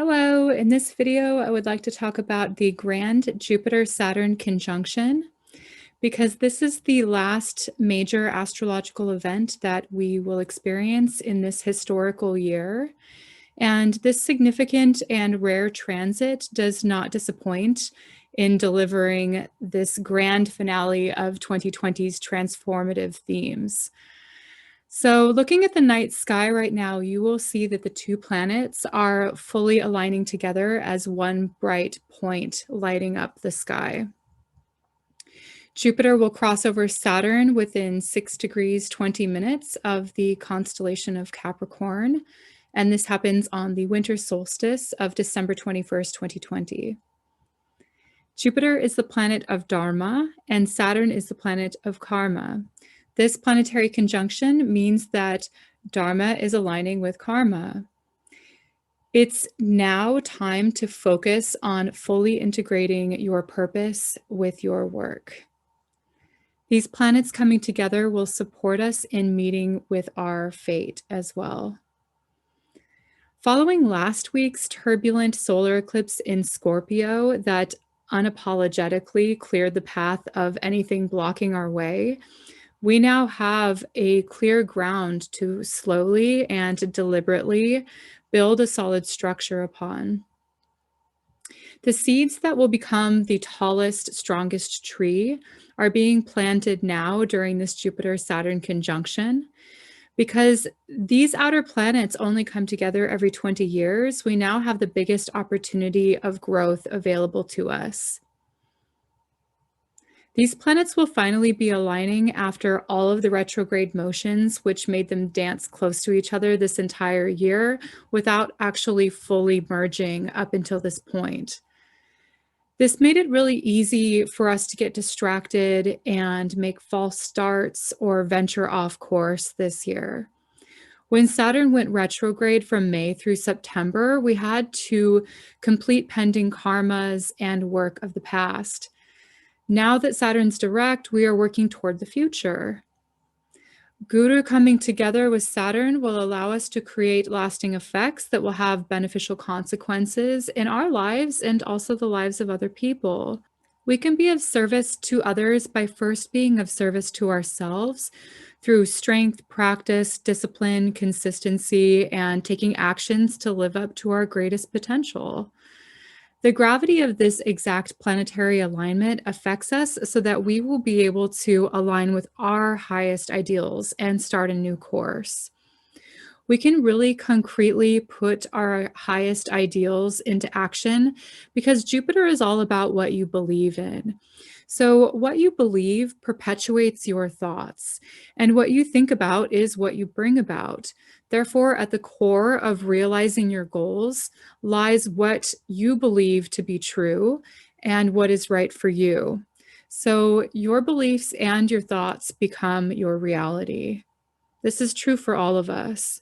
Hello, in this video, I would like to talk about the grand Jupiter-Saturn conjunction because this is the last major astrological event that we will experience in this historical year. And this significant and rare transit does not disappoint in delivering this grand finale of 2020's transformative themes. So looking at the night sky right now, you will see that the two planets are fully aligning together as one bright point lighting up the sky. Jupiter will cross over Saturn within 6 degrees 20 minutes of the constellation of Capricorn, and this happens on the winter solstice of December 21st, 2020. Jupiter is the planet of Dharma, and Saturn is the planet of Karma. This planetary conjunction means that Dharma is aligning with Karma. It's now time to focus on fully integrating your purpose with your work. These planets coming together will support us in meeting with our fate as well. Following last week's turbulent solar eclipse in Scorpio that unapologetically cleared the path of anything blocking our way, we now have a clear ground to slowly and deliberately build a solid structure upon. The seeds that will become the tallest, strongest tree are being planted now during this Jupiter-Saturn conjunction. Because these outer planets only come together every 20 years, we now have the biggest opportunity of growth available to us. These planets will finally be aligning after all of the retrograde motions, which made them dance close to each other this entire year without actually fully merging up until this point. This made it really easy for us to get distracted and make false starts or venture off course this year. When Saturn went retrograde from May through September, we had to complete pending karmas and work of the past. Now that Saturn's direct, we are working toward the future. Guru coming together with Saturn will allow us to create lasting effects that will have beneficial consequences in our lives and also the lives of other people. We can be of service to others by first being of service to ourselves through strength, practice, discipline, consistency, and taking actions to live up to our greatest potential. The gravity of this exact planetary alignment affects us so that we will be able to align with our highest ideals and start a new course. We can really concretely put our highest ideals into action because Jupiter is all about what you believe in. So what you believe perpetuates your thoughts, and what you think about is what you bring about. Therefore, at the core of realizing your goals lies what you believe to be true and what is right for you. So your beliefs and your thoughts become your reality. This is true for all of us.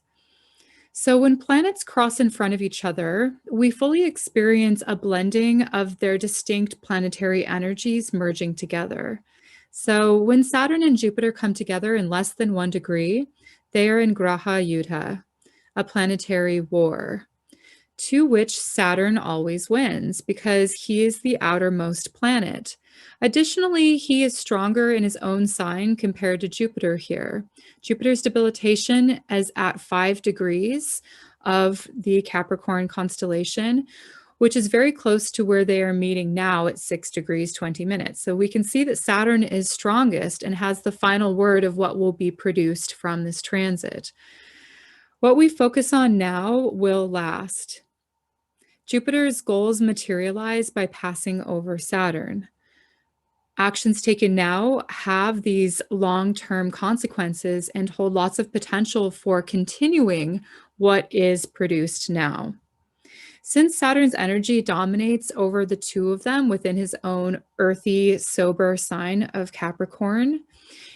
So when planets cross in front of each other, we fully experience a blending of their distinct planetary energies merging together. So when Saturn and Jupiter come together in less than 1 degree, they are in Graha Yuddha, a planetary war, to which Saturn always wins because he is the outermost planet. Additionally, he is stronger in his own sign compared to Jupiter here. Jupiter's debilitation is at 5 degrees of the Capricorn constellation, which is very close to where they are meeting now at 6 degrees 20 minutes. So we can see that Saturn is strongest and has the final word of what will be produced from this transit. What we focus on now will last. Jupiter's goals materialize by passing over Saturn. Actions taken now have these long-term consequences and hold lots of potential for continuing what is produced now. Since Saturn's energy dominates over the two of them within his own earthy, sober sign of Capricorn,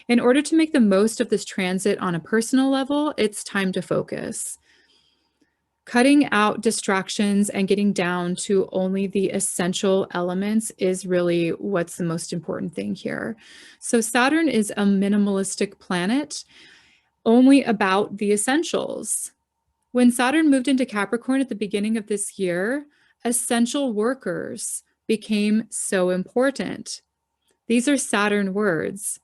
in order to make the most of this transit on a personal level, it's time to focus. Cutting out distractions and getting down to only the essential elements is really what's the most important thing here. So Saturn is a minimalistic planet, only about the essentials. When Saturn moved into Capricorn at the beginning of this year, essential workers became so important. These are Saturn words.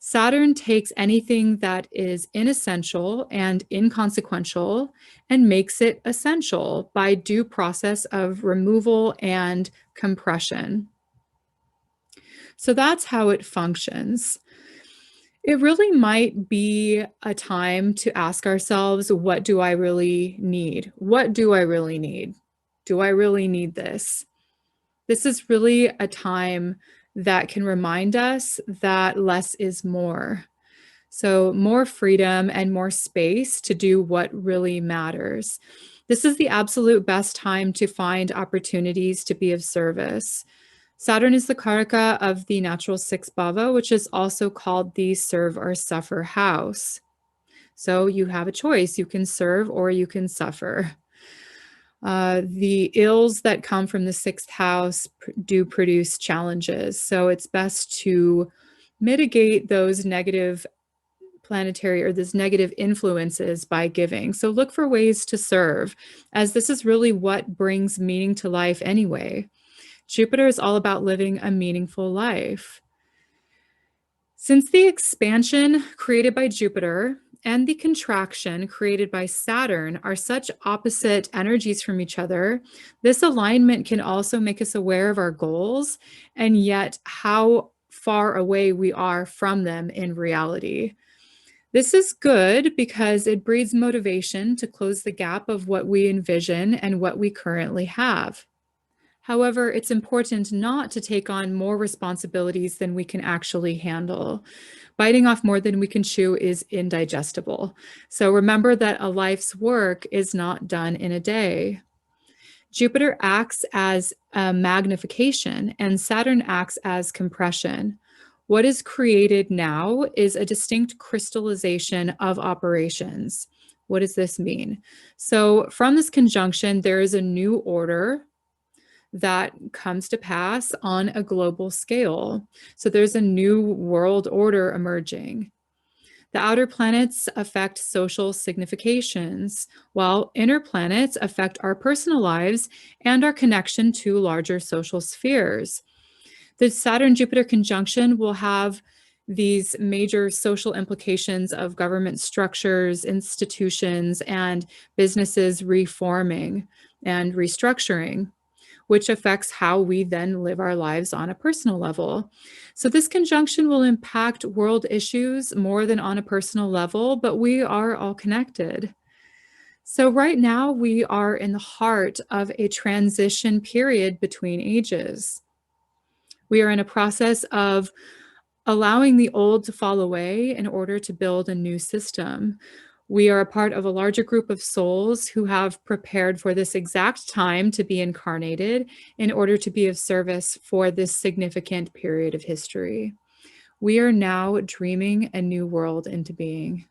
Saturn takes anything that is inessential and inconsequential and makes it essential by due process of removal and compression. So that's how it functions. It really might be a time to ask ourselves, what do I really need? What do I really need? Do I really need this? This is really a time that can remind us that less is more. So, more freedom and more space to do what really matters. This is the absolute best time to find opportunities to be of service. Saturn is the Karaka of the natural sixth bhava, which is also called the serve or suffer house. So you have a choice. You can serve or you can suffer. The ills that come from the sixth house do produce challenges. So it's best to mitigate those negative planetary or these negative influences by giving. So look for ways to serve, as this is really what brings meaning to life anyway. Jupiter is all about living a meaningful life. Since the expansion created by Jupiter and the contraction created by Saturn are such opposite energies from each other, this alignment can also make us aware of our goals and yet how far away we are from them in reality. This is good because it breeds motivation to close the gap of what we envision and what we currently have. However, it's important not to take on more responsibilities than we can actually handle. Biting off more than we can chew is indigestible. So remember that a life's work is not done in a day. Jupiter acts as a magnification and Saturn acts as compression. What is created now is a distinct crystallization of operations. What does this mean? So from this conjunction, there is a new order that comes to pass on a global scale. So there's a new world order emerging. The outer planets affect social significations, while inner planets affect our personal lives and our connection to larger social spheres. The Saturn-Jupiter conjunction will have these major social implications of government structures, institutions, and businesses reforming and restructuring, which affects how we then live our lives on a personal level. So this conjunction will impact world issues more than on a personal level, but we are all connected. So right now we are in the heart of a transition period between ages. We are in a process of allowing the old to fall away in order to build a new system. We are a part of a larger group of souls who have prepared for this exact time to be incarnated in order to be of service for this significant period of history. We are now dreaming a new world into being.